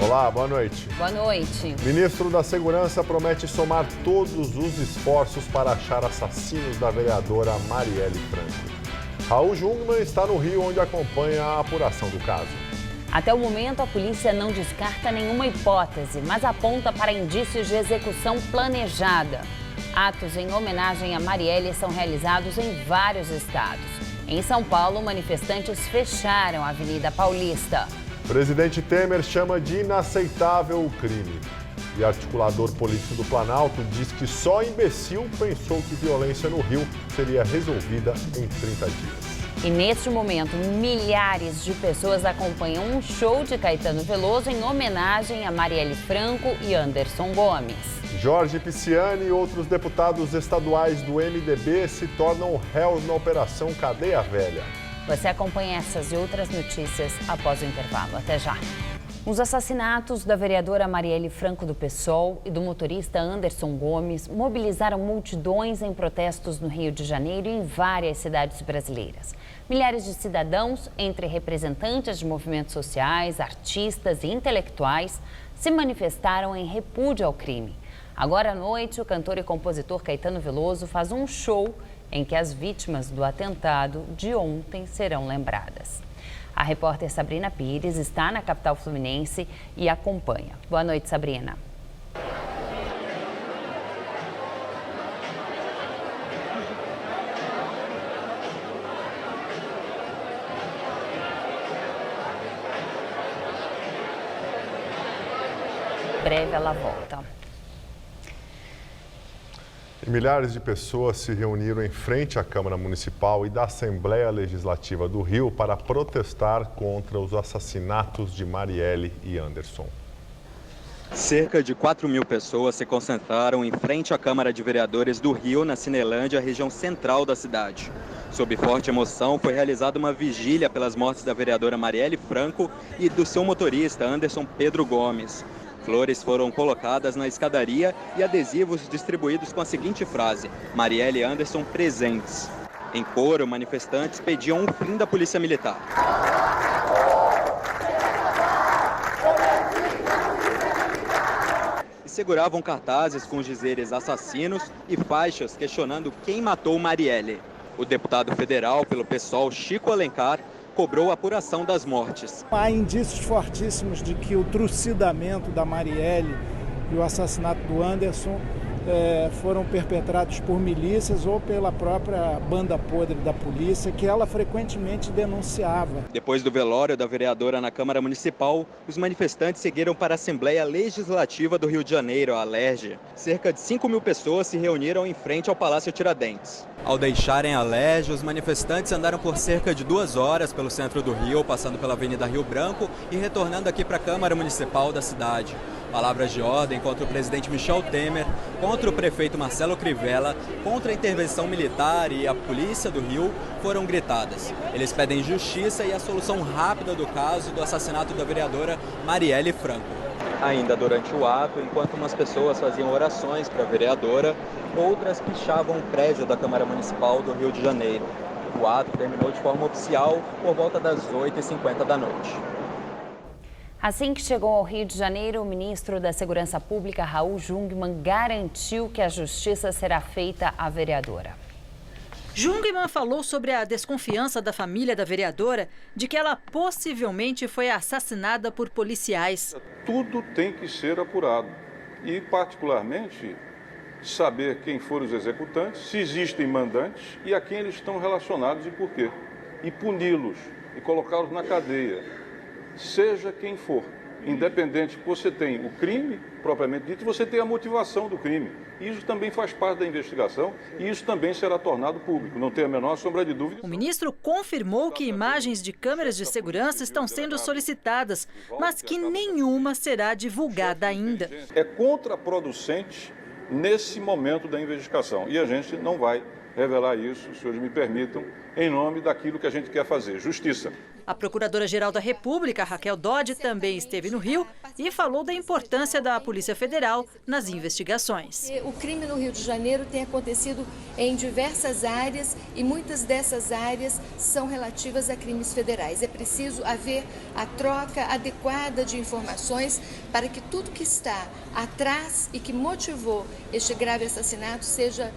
Olá, boa noite. Boa noite. Ministro da Segurança promete somar todos os esforços para achar assassinos da vereadora Marielle Franco. Raul Jungmann está no Rio, onde acompanha a apuração do caso. Até o momento, a polícia não descarta nenhuma hipótese, mas aponta para indícios de execução planejada. Atos em homenagem a Marielle são realizados em vários estados. Em São Paulo, manifestantes fecharam a Avenida Paulista. Presidente Temer chama de inaceitável o crime. E articulador político do Planalto diz que só imbecil pensou que violência no Rio seria resolvida em 30 dias. E neste momento, milhares de pessoas acompanham um show de Caetano Veloso em homenagem a Marielle Franco e Anderson Gomes. Jorge Pisciani e outros deputados estaduais do MDB se tornam réus na Operação Cadeia Velha. Você acompanha essas e outras notícias após o intervalo. Até já. Os assassinatos da vereadora Marielle Franco do PSOL e do motorista Anderson Gomes mobilizaram multidões em protestos no Rio de Janeiro e em várias cidades brasileiras. Milhares de cidadãos, entre representantes de movimentos sociais, artistas e intelectuais, se manifestaram em repúdio ao crime. Agora à noite, o cantor e compositor Caetano Veloso faz um show em que as vítimas do atentado de ontem serão lembradas. A repórter Sabrina Pires está na capital fluminense e acompanha. Boa noite, Sabrina. Em breve ela volta. E milhares de pessoas se reuniram em frente à Câmara Municipal e da Assembleia Legislativa do Rio para protestar contra os assassinatos de Marielle e Anderson. Cerca de 4.000 pessoas se concentraram em frente à Câmara de Vereadores do Rio, na Cinelândia, região central da cidade. Sob forte emoção, foi realizada uma vigília pelas mortes da vereadora Marielle Franco e do seu motorista, Anderson Pedro Gomes. Flores foram colocadas na escadaria e adesivos distribuídos com a seguinte frase: Marielle e Anderson presentes. Em coro, manifestantes pediam o fim da polícia militar. E seguravam cartazes com os dizeres assassinos e faixas questionando quem matou Marielle. O deputado federal pelo PSOL, Chico Alencar, cobrou a apuração das mortes. Há indícios fortíssimos de que o trucidamento da Marielle e o assassinato do Anderson foram perpetrados por milícias ou pela própria banda podre da polícia, que ela frequentemente denunciava. Depois do velório da vereadora na Câmara Municipal, os manifestantes seguiram para a Assembleia Legislativa do Rio de Janeiro, a Alerj. Cerca de 5.000 pessoas se reuniram em frente ao Palácio Tiradentes. Ao deixarem a Alerj, os manifestantes andaram por cerca de 2 horas pelo centro do Rio, passando pela Avenida Rio Branco e retornando aqui para a Câmara Municipal da cidade. Palavras de ordem contra o presidente Michel Temer, contra o prefeito Marcelo Crivella, contra a intervenção militar e a polícia do Rio foram gritadas. Eles pedem justiça e a solução rápida do caso do assassinato da vereadora Marielle Franco. Ainda durante o ato, enquanto umas pessoas faziam orações para a vereadora, outras pichavam o prédio da Câmara Municipal do Rio de Janeiro. O ato terminou de forma oficial por volta das 8h50 da noite. Assim que chegou ao Rio de Janeiro, o ministro da Segurança Pública, Raul Jungmann, garantiu que a justiça será feita à vereadora. Jungmann falou sobre a desconfiança da família da vereadora de que ela possivelmente foi assassinada por policiais. Tudo tem que ser apurado e, particularmente, saber quem foram os executantes, se existem mandantes e a quem eles estão relacionados e por quê. E puni-los e colocá-los na cadeia. Seja quem for, independente que você tenha o crime propriamente dito, você tem a motivação do crime. Isso também faz parte da investigação e isso também será tornado público, não tem a menor sombra de dúvida. O ministro confirmou que imagens de câmeras de segurança estão sendo solicitadas, mas que nenhuma será divulgada ainda. É contraproducente nesse momento da investigação e a gente não vai revelar isso, se os senhores me permitam, em nome daquilo que a gente quer fazer, justiça. A Procuradora-Geral da República, Raquel Dodge, também esteve no Rio e falou da importância da Polícia Federal nas investigações. O crime no Rio de Janeiro tem acontecido em diversas áreas e muitas dessas áreas são relativas a crimes federais. É preciso haver a troca adequada de informações para que tudo que está atrás e que motivou este grave assassinato seja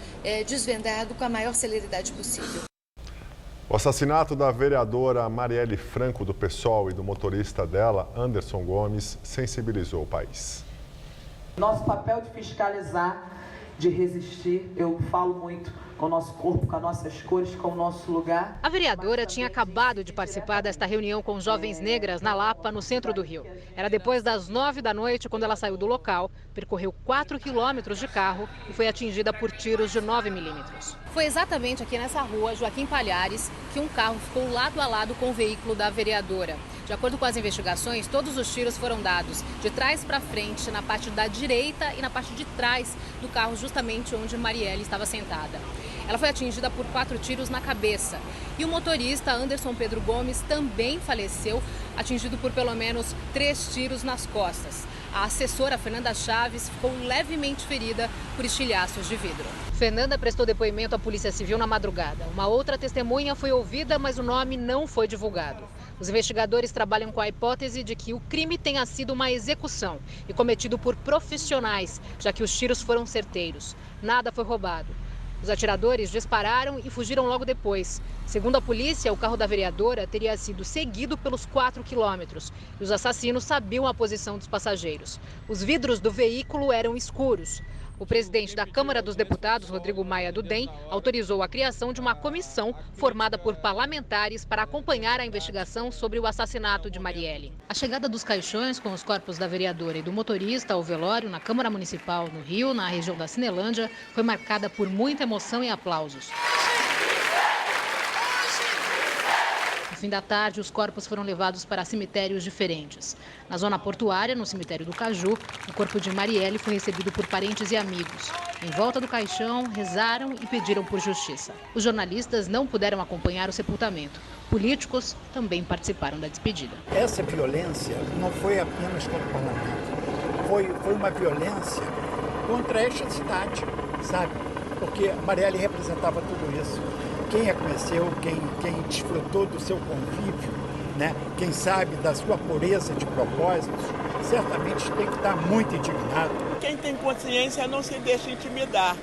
desvendado com a maior celeridade possível. O assassinato da vereadora Marielle Franco, do PSOL, e do motorista dela, Anderson Gomes, sensibilizou o país. Nosso papel de fiscalizar, de resistir, eu falo muito com o nosso corpo, com as nossas cores, com o nosso lugar. A vereadora tinha acabado de participar desta reunião com jovens negras na Lapa, no centro do Rio. Era depois das 9 da noite quando ela saiu do local, percorreu 4 quilômetros de carro e foi atingida por tiros de 9 milímetros. Foi exatamente aqui nessa rua, Joaquim Palhares, que um carro ficou lado a lado com o veículo da vereadora. De acordo com as investigações, todos os tiros foram dados de trás para frente, na parte da direita e na parte de trás do carro, justamente onde Marielle estava sentada. Ela foi atingida por 4 tiros na cabeça. E o motorista Anderson Pedro Gomes também faleceu, atingido por pelo menos 3 tiros nas costas. A assessora Fernanda Chaves ficou levemente ferida por estilhaços de vidro. Fernanda prestou depoimento à Polícia Civil na madrugada. Uma outra testemunha foi ouvida, mas o nome não foi divulgado. Os investigadores trabalham com a hipótese de que o crime tenha sido uma execução e cometido por profissionais, já que os tiros foram certeiros. Nada foi roubado. Os atiradores dispararam e fugiram logo depois. Segundo a polícia, o carro da vereadora teria sido seguido pelos 4 quilômetros e os assassinos sabiam a posição dos passageiros. Os vidros do veículo eram escuros. O presidente da Câmara dos Deputados, Rodrigo Maia do DEM, autorizou a criação de uma comissão formada por parlamentares para acompanhar a investigação sobre o assassinato de Marielle. A chegada dos caixões com os corpos da vereadora e do motorista ao velório na Câmara Municipal no Rio, na região da Cinelândia, foi marcada por muita emoção e aplausos. No fim da tarde, os corpos foram levados para cemitérios diferentes. Na zona portuária, no cemitério do Caju, o corpo de Marielle foi recebido por parentes e amigos. Em volta do caixão, rezaram e pediram por justiça. Os jornalistas não puderam acompanhar o sepultamento. Políticos também participaram da despedida. Essa violência não foi apenas contra o parlamento. Foi uma violência contra esta cidade, sabe? Porque a Marielle representava tudo isso. Quem a conheceu, quem desfrutou do seu convívio, né? Quem sabe da sua pureza de propósitos, certamente tem que estar muito indignado. Quem tem consciência não se deixa intimidar.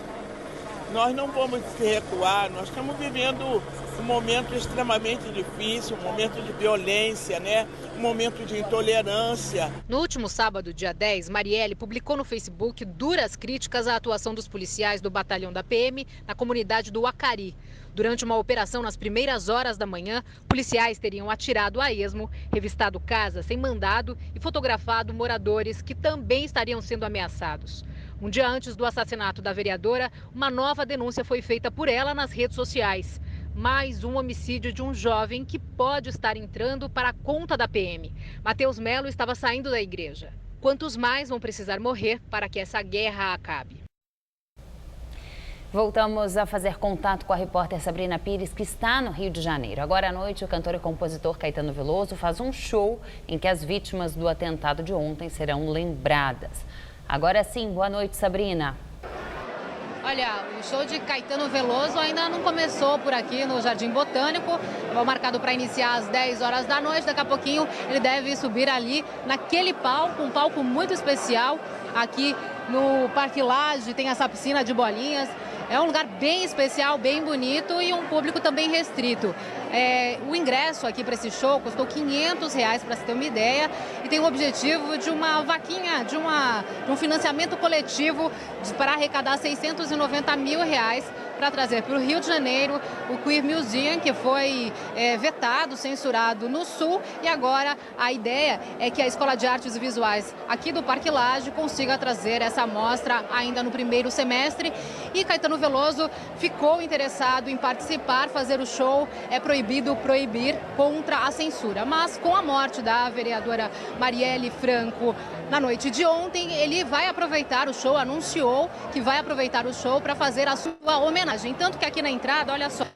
Nós não vamos se recuar, nós estamos vivendo um momento extremamente difícil, um momento de violência, né? Um momento de intolerância. No último sábado, dia 10, Marielle publicou no Facebook duras críticas à atuação dos policiais do batalhão da PM na comunidade do Acari. Durante uma operação nas primeiras horas da manhã, policiais teriam atirado a esmo, revistado casas sem mandado e fotografado moradores que também estariam sendo ameaçados. Um dia antes do assassinato da vereadora, uma nova denúncia foi feita por ela nas redes sociais. Mais um homicídio de um jovem que pode estar entrando para a conta da PM. Matheus Melo estava saindo da igreja. Quantos mais vão precisar morrer para que essa guerra acabe? Voltamos a fazer contato com a repórter Sabrina Pires, que está no Rio de Janeiro. Agora à noite, o cantor e compositor Caetano Veloso faz um show em que as vítimas do atentado de ontem serão lembradas. Agora sim, boa noite, Sabrina. Olha, o show de Caetano Veloso ainda não começou por aqui no Jardim Botânico. Estava marcado para iniciar às 10 horas da noite. Daqui a pouquinho ele deve subir ali naquele palco, um palco muito especial. Aqui no Parque Lage tem essa piscina de bolinhas. É um lugar bem especial, bem bonito e um público também restrito. O ingresso aqui para esse show custou R$500, para você ter uma ideia, e tem o objetivo de uma vaquinha, de um financiamento coletivo para arrecadar R$690 mil para trazer para o Rio de Janeiro o Queer Museum, que foi vetado, censurado no Sul, e agora a ideia é que a Escola de Artes e Visuais aqui do Parque Lage consiga trazer essa mostra ainda no primeiro semestre. E Caetano Veloso ficou interessado em participar, fazer o show. É proibido proibir contra a censura, mas com a morte da vereadora Marielle Franco na noite de ontem, ele vai aproveitar o show, anunciou que vai aproveitar o show para fazer a sua homenagem homenagem. Tanto que aqui na entrada, olha só,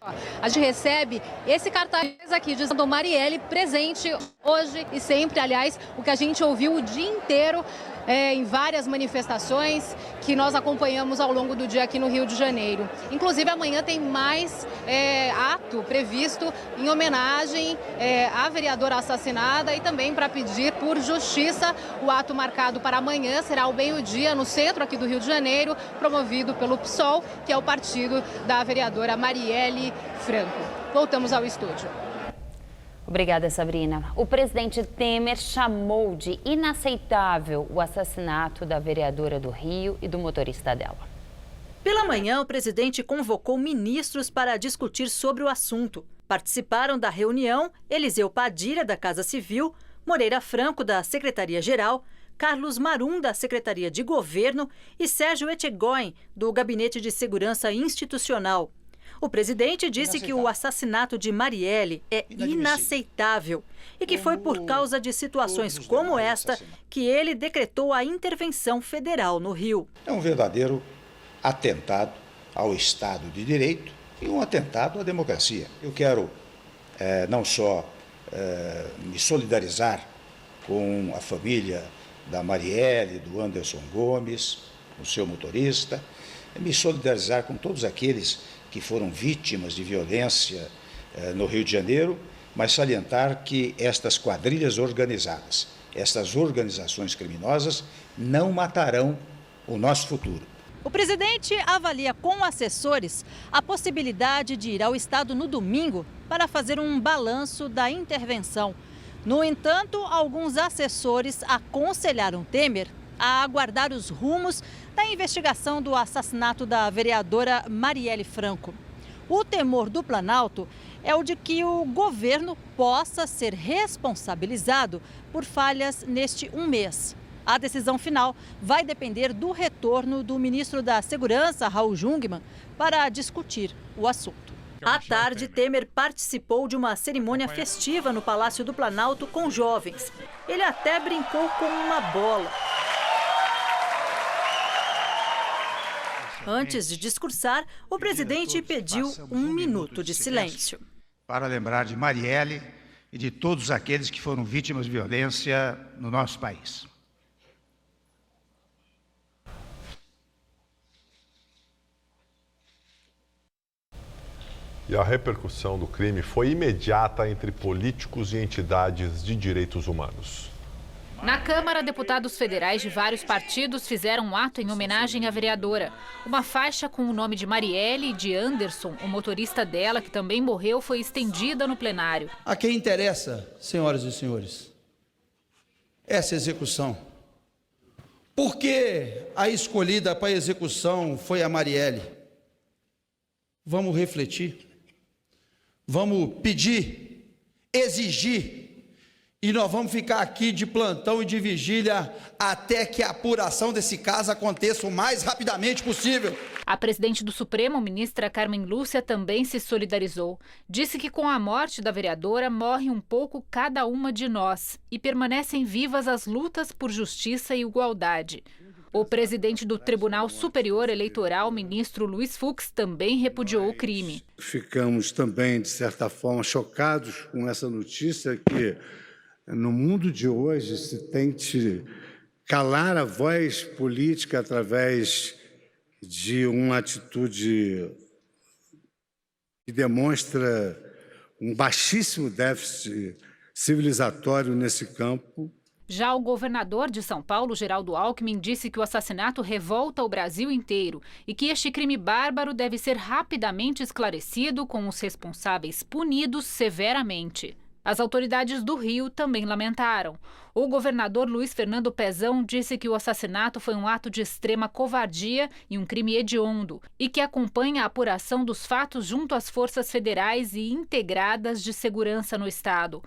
a gente recebe esse cartaz aqui dizendo Marielle presente hoje e sempre. Aliás, o que a gente ouviu o dia inteiro em várias manifestações que nós acompanhamos ao longo do dia aqui no Rio de Janeiro. Inclusive, amanhã tem mais ato previsto em homenagem à vereadora assassinada e também para pedir por justiça. O ato marcado para amanhã será ao meio-dia no centro aqui do Rio de Janeiro, promovido pelo PSOL, que é o partido da vereadora Marielle Franco. Voltamos ao estúdio. Obrigada, Sabrina. O presidente Temer chamou de inaceitável o assassinato da vereadora do Rio e do motorista dela. Pela manhã, o presidente convocou ministros para discutir sobre o assunto. Participaram da reunião Eliseu Padilha, da Casa Civil, Moreira Franco, da Secretaria-Geral, Carlos Marum, da Secretaria de Governo e Sérgio Etchegóin, do Gabinete de Segurança Institucional. O presidente disse que o assassinato de Marielle é inaceitável e que foi por causa de situações como esta que ele decretou a intervenção federal no Rio. É um verdadeiro atentado ao Estado de Direito e um atentado à democracia. Eu quero não só me solidarizar com a família da Marielle, do Anderson Gomes, o seu motorista, me solidarizar com todos aqueles que foram vítimas de violência no Rio de Janeiro, mas salientar que estas quadrilhas organizadas, estas organizações criminosas, não matarão o nosso futuro. O presidente avalia com assessores a possibilidade de ir ao Estado no domingo para fazer um balanço da intervenção. No entanto, alguns assessores aconselharam Temer a aguardar os rumos da investigação do assassinato da vereadora Marielle Franco. O temor do Planalto é o de que o governo possa ser responsabilizado por falhas neste mês. A decisão final vai depender do retorno do ministro da Segurança, Raul Jungmann, para discutir o assunto. À tarde, Temer participou de uma cerimônia festiva no Palácio do Planalto com jovens. Ele até brincou com uma bola. Antes de discursar, o presidente pediu 1 minuto de silêncio. Para lembrar de Marielle e de todos aqueles que foram vítimas de violência no nosso país. E a repercussão do crime foi imediata entre políticos e entidades de direitos humanos. Na Câmara, deputados federais de vários partidos fizeram um ato em homenagem à vereadora. Uma faixa com o nome de Marielle e de Anderson, o motorista dela, que também morreu, foi estendida no plenário. A quem interessa, senhoras e senhores, essa execução? Por que a escolhida para a execução foi a Marielle? Vamos refletir, vamos pedir, exigir. E nós vamos ficar aqui de plantão e de vigília até que a apuração desse caso aconteça o mais rapidamente possível. A presidente do Supremo, ministra Carmen Lúcia, também se solidarizou. Disse que com a morte da vereadora morre um pouco cada uma de nós e permanecem vivas as lutas por justiça e igualdade. O presidente do Tribunal Superior Eleitoral, ministro Luiz Fux, também repudiou o crime. Ficamos também, de certa forma, chocados com essa notícia que no mundo de hoje se tente calar a voz política através de uma atitude que demonstra um baixíssimo déficit civilizatório nesse campo. Já o governador de São Paulo, Geraldo Alckmin, disse que o assassinato revolta o Brasil inteiro e que este crime bárbaro deve ser rapidamente esclarecido com os responsáveis punidos severamente. As autoridades do Rio também lamentaram. O governador Luiz Fernando Pezão disse que o assassinato foi um ato de extrema covardia e um crime hediondo e que acompanha a apuração dos fatos junto às forças federais e integradas de segurança no estado.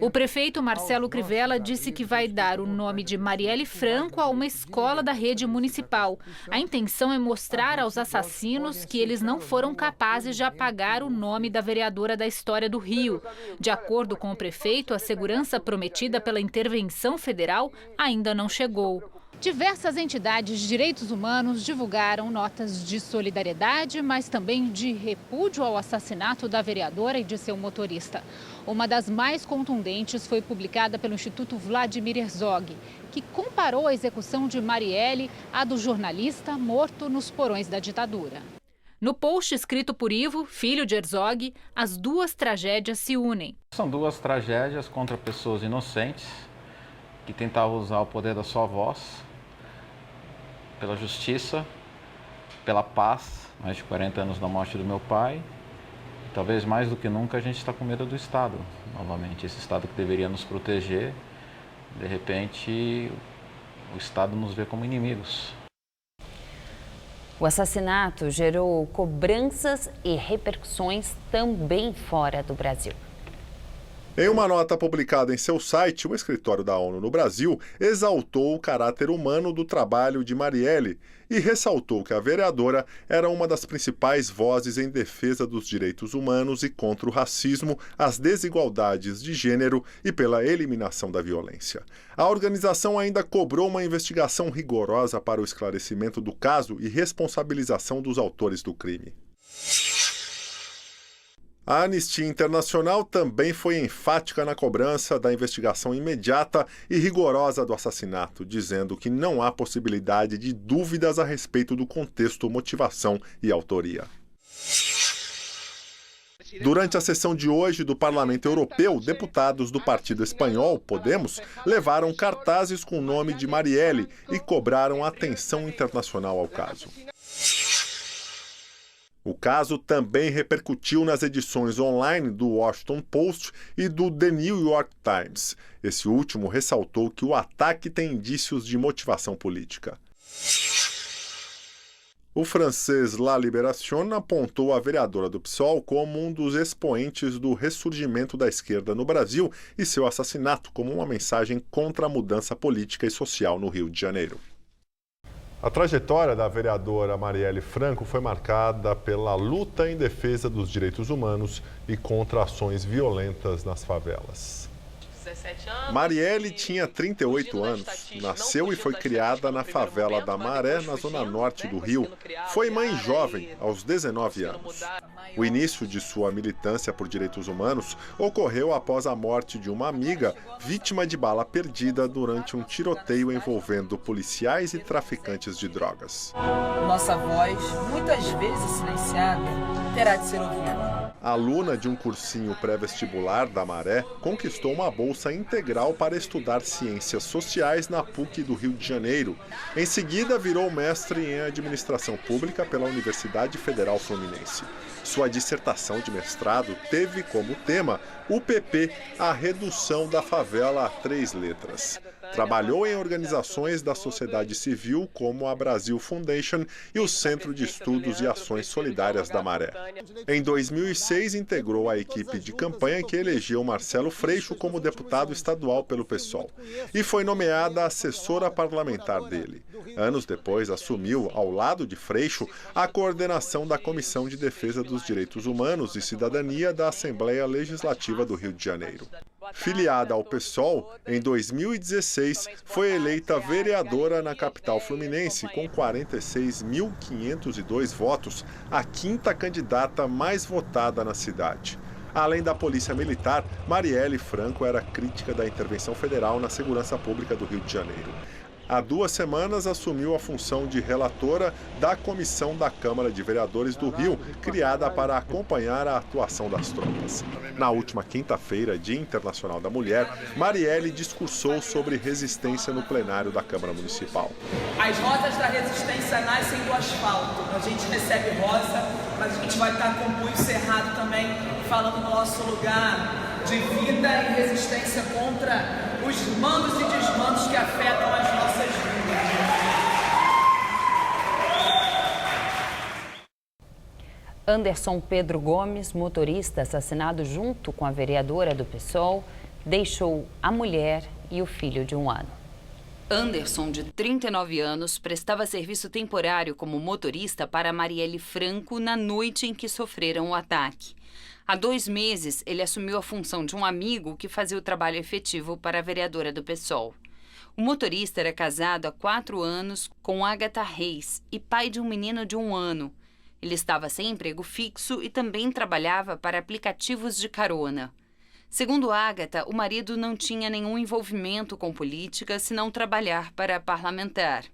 O prefeito Marcelo Crivella disse que vai dar o nome de Marielle Franco a uma escola da rede municipal. A intenção é mostrar aos assassinos que eles não foram capazes de apagar o nome da vereadora da história do Rio. De acordo com o prefeito, a segurança prometida pela intervenção intervenção federal ainda não chegou. Diversas entidades de direitos humanos divulgaram notas de solidariedade, mas também de repúdio ao assassinato da vereadora e de seu motorista. Uma das mais contundentes foi publicada pelo Instituto Vladimir Herzog, que comparou a execução de Marielle à do jornalista morto nos porões da ditadura. No post escrito por Ivo, filho de Herzog, as duas tragédias se unem. São duas tragédias contra pessoas inocentes que tentavam usar o poder da sua voz pela justiça, pela paz. Mais de 40 anos da morte do meu pai. Talvez mais do que nunca a gente está com medo do Estado, novamente. Esse Estado que deveria nos proteger, de repente o Estado nos vê como inimigos. O assassinato gerou cobranças e repercussões também fora do Brasil. Em uma nota publicada em seu site, o escritório da ONU no Brasil exaltou o caráter humano do trabalho de Marielle e ressaltou que a vereadora era uma das principais vozes em defesa dos direitos humanos e contra o racismo, as desigualdades de gênero e pela eliminação da violência. A organização ainda cobrou uma investigação rigorosa para o esclarecimento do caso e responsabilização dos autores do crime. A Anistia Internacional também foi enfática na cobrança da investigação imediata e rigorosa do assassinato, dizendo que não há possibilidade de dúvidas a respeito do contexto, motivação e autoria. Durante a sessão de hoje do Parlamento Europeu, deputados do partido espanhol Podemos levaram cartazes com o nome de Marielle e cobraram atenção internacional ao caso. O caso também repercutiu nas edições online do Washington Post e do The New York Times. Esse último ressaltou que o ataque tem indícios de motivação política. O francês La Libération apontou a vereadora do PSOL como um dos expoentes do ressurgimento da esquerda no Brasil e seu assassinato como uma mensagem contra a mudança política e social no Rio de Janeiro. A trajetória da vereadora Marielle Franco foi marcada pela luta em defesa dos direitos humanos e contra ações violentas nas favelas. Marielle tinha 38 anos, nasceu e foi criada na favela da Maré, na zona norte do Rio. Foi mãe jovem, aos 19 anos. O início de sua militância por direitos humanos ocorreu após a morte de uma amiga, vítima de bala perdida durante um tiroteio envolvendo policiais e traficantes de drogas. Nossa voz, muitas vezes silenciada, terá de ser ouvida. Aluna de um cursinho pré-vestibular da Maré, conquistou uma bolsa integral para estudar ciências sociais na PUC do Rio de Janeiro. Em seguida, virou mestre em administração pública pela Universidade Federal Fluminense. Sua dissertação de mestrado teve como tema o PP, a redução da favela a 3 letras. Trabalhou em organizações da sociedade civil como a Brasil Foundation e o Centro de Estudos e Ações Solidárias da Maré. Em 2006, integrou a equipe de campanha que elegeu Marcelo Freixo como deputado estadual pelo PSOL e foi nomeada assessora parlamentar dele. Anos depois, assumiu, ao lado de Freixo, a coordenação da Comissão de Defesa dos Direitos Humanos e Cidadania da Assembleia Legislativa do Rio de Janeiro. Filiada ao PSOL, em 2016, foi eleita vereadora na capital fluminense com 46.502 votos, a 5ª candidata mais votada na cidade. Além da Polícia Militar, Marielle Franco era crítica da intervenção federal na segurança pública do Rio de Janeiro. Há 2 semanas, assumiu a função de relatora da Comissão da Câmara de Vereadores do Rio, criada para acompanhar a atuação das tropas. Na última quinta-feira, Dia Internacional da Mulher, Marielle discursou sobre resistência no plenário da Câmara Municipal. As rosas da resistência nascem do asfalto. A gente recebe rosa, mas a gente vai estar com o punho cerrado também, falando do nosso lugar de vida e resistência contra os mandos e desmandos que afetam as nossas vidas. Anderson Pedro Gomes, motorista assassinado junto com a vereadora do PSOL, deixou a mulher e o filho de 1 ano. Anderson, de 39 anos, prestava serviço temporário como motorista para Marielle Franco na noite em que sofreram o ataque. Há 2 meses, ele assumiu a função de um amigo que fazia o trabalho efetivo para a vereadora do PSOL. O motorista era casado há 4 anos com Agatha Reis e pai de um menino de 1 ano. Ele estava sem emprego fixo e também trabalhava para aplicativos de carona. Segundo Agatha, o marido não tinha nenhum envolvimento com política, senão trabalhar para parlamentar.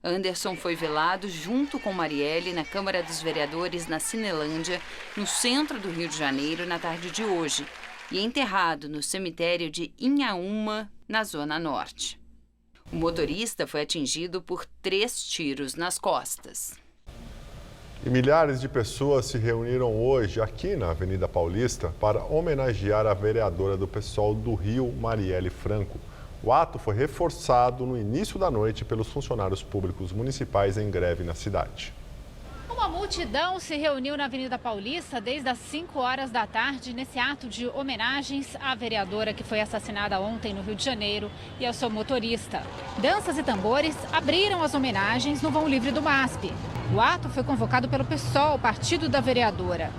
Anderson foi velado junto com Marielle na Câmara dos Vereadores na Cinelândia, no centro do Rio de Janeiro, na tarde de hoje, e enterrado no cemitério de Inhaúma, na Zona Norte. O motorista foi atingido por 3 tiros nas costas. E milhares de pessoas se reuniram hoje aqui na Avenida Paulista para homenagear a vereadora do PSOL do Rio, Marielle Franco. O ato foi reforçado no início da noite pelos funcionários públicos municipais em greve na cidade. Uma multidão se reuniu na Avenida Paulista desde as 5 horas da tarde nesse ato de homenagens à vereadora que foi assassinada ontem no Rio de Janeiro e ao seu motorista. Danças e tambores abriram as homenagens no vão livre do MASP. O ato foi convocado pelo PSOL, partido da vereadora.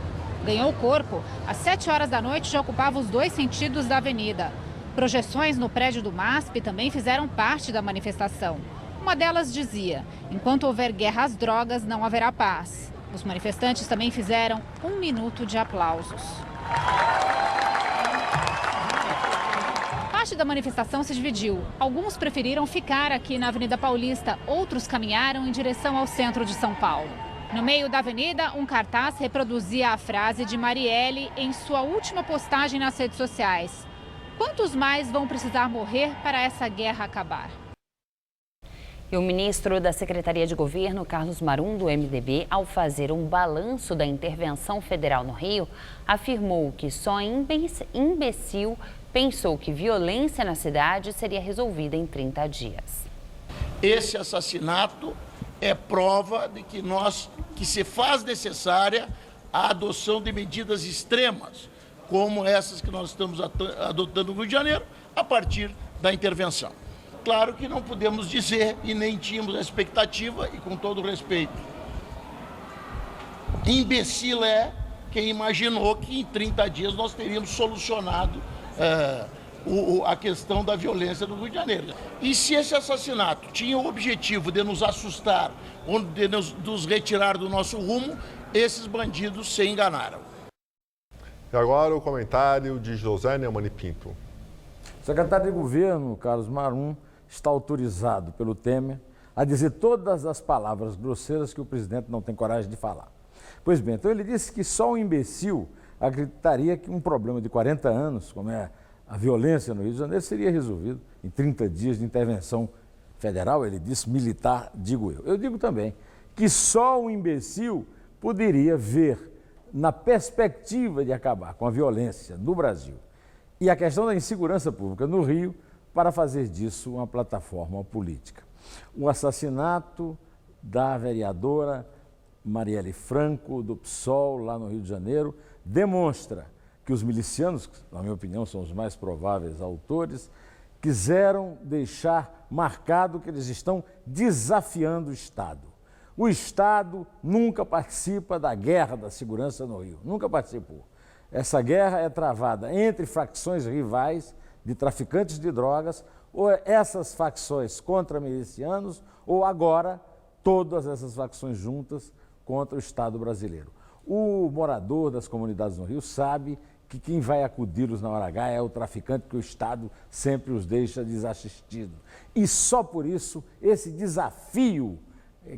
Ganhou corpo. Às 7 horas da noite já ocupava os 2 sentidos da avenida. Projeções no prédio do MASP também fizeram parte da manifestação. Uma delas dizia: enquanto houver guerra às drogas, não haverá paz. Os manifestantes também fizeram 1 minuto de aplausos. Parte da manifestação se dividiu. Alguns preferiram ficar aqui na Avenida Paulista, outros caminharam em direção ao centro de São Paulo. No meio da avenida, um cartaz reproduzia a frase de Marielle em sua última postagem nas redes sociais: quantos mais vão precisar morrer para essa guerra acabar? E o ministro da Secretaria de Governo, Carlos Marum, do MDB, ao fazer um balanço da intervenção federal no Rio, afirmou que só imbecil pensou que violência na cidade seria resolvida em 30 dias. Esse assassinato é prova de que se faz necessária a adoção de medidas extremas, como essas que nós estamos adotando no Rio de Janeiro, a partir da intervenção. Claro que não podemos dizer, e nem tínhamos a expectativa, e com todo respeito, imbecil é quem imaginou que em 30 dias nós teríamos solucionado a questão da violência no Rio de Janeiro. E se esse assassinato tinha o objetivo de nos assustar, ou de nos retirar do nosso rumo, esses bandidos se enganaram. E agora o comentário de José Neumann Pinto. O secretário de Governo, Carlos Marum, está autorizado pelo Temer a dizer todas as palavras grosseiras que o presidente não tem coragem de falar. Pois bem, então ele disse que só um imbecil acreditaria que um problema de 40 anos, como é a violência no Rio de Janeiro, seria resolvido em 30 dias de intervenção federal, ele disse militar, digo eu. Eu digo também que só um imbecil poderia ver na perspectiva de acabar com a violência no Brasil e a questão da insegurança pública no Rio, para fazer disso uma plataforma política. O assassinato da vereadora Marielle Franco, do PSOL, lá no Rio de Janeiro, demonstra que os milicianos, que, na minha opinião, são os mais prováveis autores, quiseram deixar marcado que eles estão desafiando o Estado. O Estado nunca participa da guerra da segurança no Rio, nunca participou. Essa guerra é travada entre facções rivais de traficantes de drogas, ou essas facções contra milicianos, ou agora todas essas facções juntas contra o Estado brasileiro. O morador das comunidades no Rio sabe que quem vai acudi-los na hora H é o traficante, que o Estado sempre os deixa desassistidos. E só por isso, esse desafio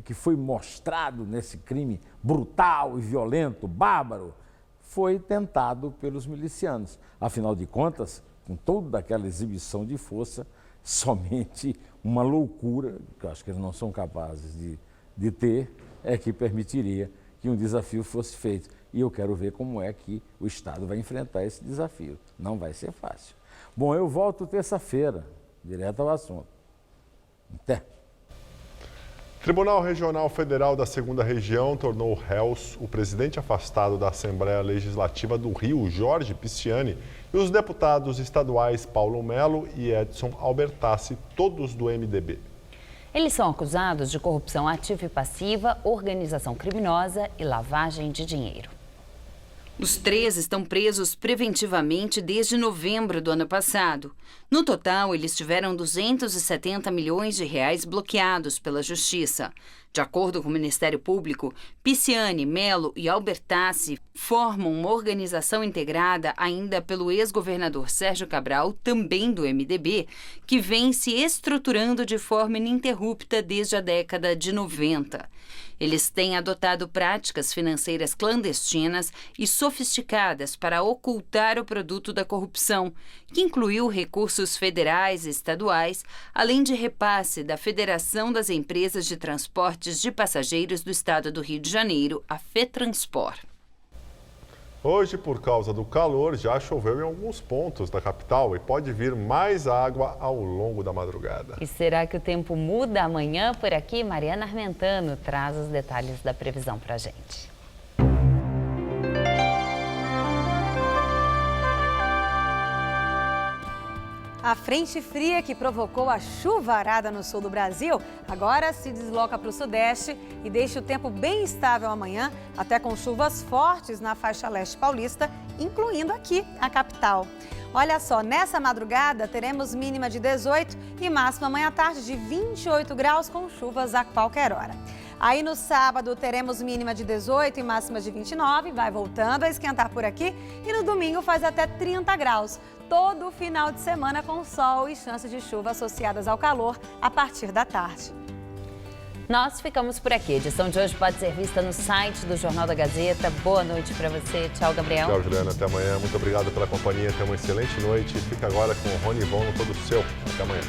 que foi mostrado nesse crime brutal e violento, bárbaro, foi tentado pelos milicianos. Afinal de contas, com toda aquela exibição de força, somente uma loucura, que eu acho que eles não são capazes de ter, é que permitiria que um desafio fosse feito. E eu quero ver como é que o Estado vai enfrentar esse desafio. Não vai ser fácil. Bom, eu volto terça-feira, direto ao assunto. Até. Tribunal Regional Federal da 2ª Região tornou réus o presidente afastado da Assembleia Legislativa do Rio, Jorge Pisciani, e os deputados estaduais Paulo Melo e Edson Albertassi, todos do MDB. Eles são acusados de corrupção ativa e passiva, organização criminosa e lavagem de dinheiro. Os 3 estão presos preventivamente desde novembro do ano passado. No total, eles tiveram 270 milhões de reais bloqueados pela Justiça. De acordo com o Ministério Público, Pisciani, Melo e Albertassi formam uma organização integrada ainda pelo ex-governador Sérgio Cabral, também do MDB, que vem se estruturando de forma ininterrupta desde a década de 90. Eles têm adotado práticas financeiras clandestinas e sofisticadas para ocultar o produto da corrupção, que incluiu recursos federais e estaduais, além de repasse da Federação das Empresas de Transportes de Passageiros do Estado do Rio de Janeiro, a FETranspor. Hoje, por causa do calor, já choveu em alguns pontos da capital e pode vir mais água ao longo da madrugada. E será que o tempo muda amanhã por aqui? Mariana Armentano traz os detalhes da previsão para a gente. A frente fria que provocou a chuvarada no sul do Brasil agora se desloca para o sudeste e deixa o tempo bem estável amanhã, até com chuvas fortes na faixa leste paulista, incluindo aqui a capital. Olha só, nessa madrugada teremos mínima de 18 e máxima amanhã à tarde de 28 graus com chuvas a qualquer hora. Aí no sábado teremos mínima de 18 e máxima de 29, vai voltando a esquentar por aqui e no domingo faz até 30 graus. Todo final de semana com sol e chance de chuva associadas ao calor a partir da tarde. Nós ficamos por aqui. A edição de hoje pode ser vista no site do Jornal da Gazeta. Boa noite para você. Tchau, Gabriel. Tchau, Juliana. Até amanhã. Muito obrigado pela companhia. Tenha uma excelente noite. Fica agora com o Rony Von no Todo Seu. Até amanhã.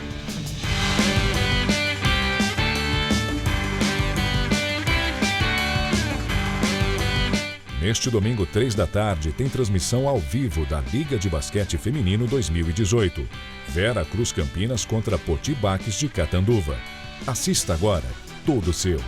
Neste domingo, 3 da tarde, tem transmissão ao vivo da Liga de Basquete Feminino 2018. Vera Cruz Campinas contra Potibaques de Catanduva. Assista agora, Todo Seu.